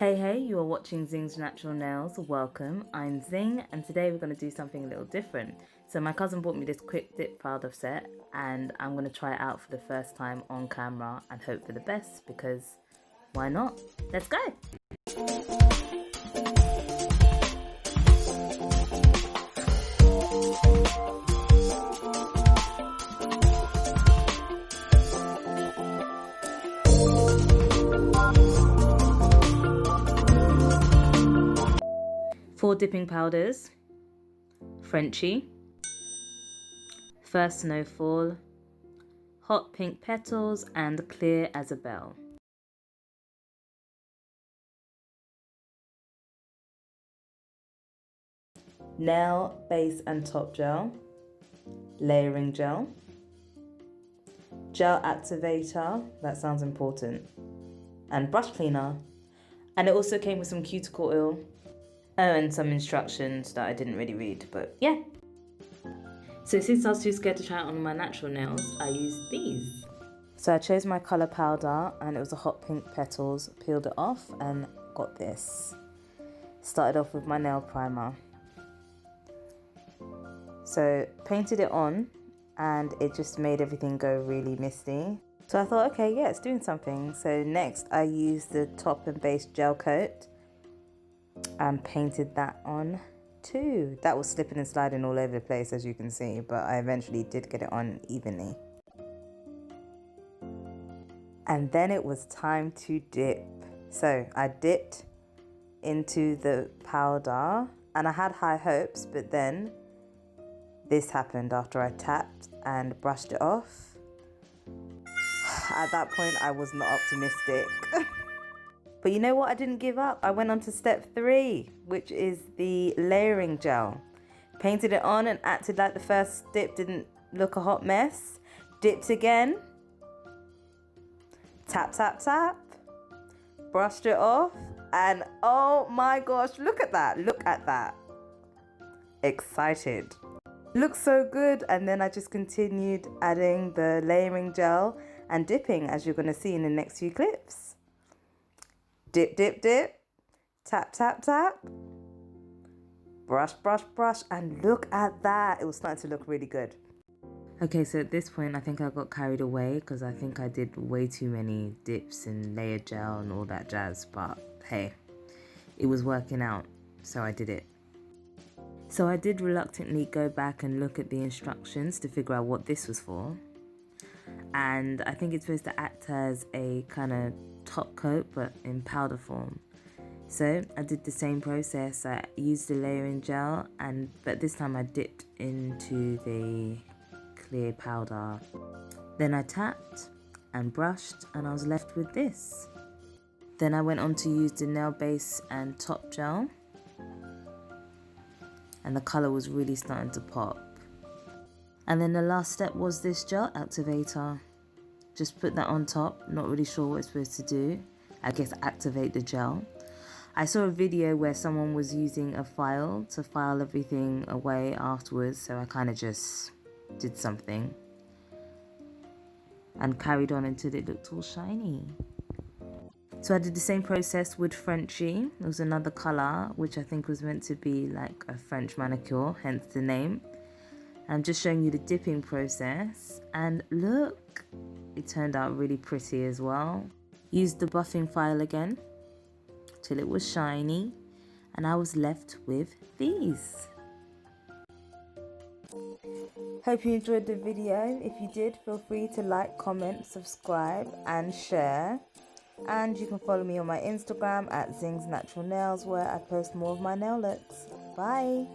Hey, you are watching Zing's Natural Nails. Welcome, I'm Zing, and today we're going to do something a little different. So my cousin bought me this quick dip powder set, and I'm going to try it out for the first time on camera and hope for the best, because why not? Let's go! Four dipping powders: Frenchie, First Snowfall, Hot Pink Petals, and Clear as a Bell. Nail, base and top gel, layering gel, gel activator, that sounds important, and brush cleaner. And it also came with some cuticle oil. Oh, and some instructions that I didn't really read, but yeah. So since I was too scared to try it on my natural nails, I used these. So I chose my colour powder, and it was a hot pink petals, peeled it off and got this. Started off with my nail primer. So painted it on, and it just made everything go really misty. So I thought, okay, yeah, it's doing something. So next I used the top and base gel coat and painted that on too. That was slipping and sliding all over the place, as you can see, but I eventually did get it on evenly. And then it was time to dip. So I dipped into the powder, and I had high hopes, but then this happened after I tapped and brushed it off. At that point, I was not optimistic. But you know what? I didn't give up. I went on to step 3, which is the layering gel. Painted it on and acted like the first dip didn't look a hot mess. Dipped again. Tap, tap, tap. Brushed it off. And oh my gosh, look at that. Look at that. Excited. Looks so good. And then I just continued adding the layering gel and dipping, as you're going to see in the next few clips. Dip, dip, dip, tap, tap, tap, brush, brush, brush, and look at that. It was starting to look really good. Okay, so at this point, I think I got carried away because I think I did way too many dips and layer gel and all that jazz, but hey, it was working out, so I did it. So I did reluctantly go back and look at the instructions to figure out what this was for. And I think it's supposed to act as a kind of top coat, but in powder form. So I did the same process. I used the layering gel, but this time I dipped into the clear powder. Then I tapped and brushed, and I was left with this. Then I went on to use the nail base and top gel, and the colour was really starting to pop. And then the last step was this gel activator. Just put that on top, not really sure what it's supposed to do. I guess activate the gel. I saw a video where someone was using a file to file everything away afterwards, so I kind of just did something and carried on until it looked all shiny. So I did the same process with Frenchie. It was another colour, which I think was meant to be like a French manicure, hence the name. I'm just showing you the dipping process, and look, it turned out really pretty as well. Used the buffing file again till it was shiny, and I was left with these. Hope you enjoyed the video. If you did, feel free to like, comment, subscribe and share. And you can follow me on my Instagram at Zing'sNaturalNails, where I post more of my nail looks. Bye!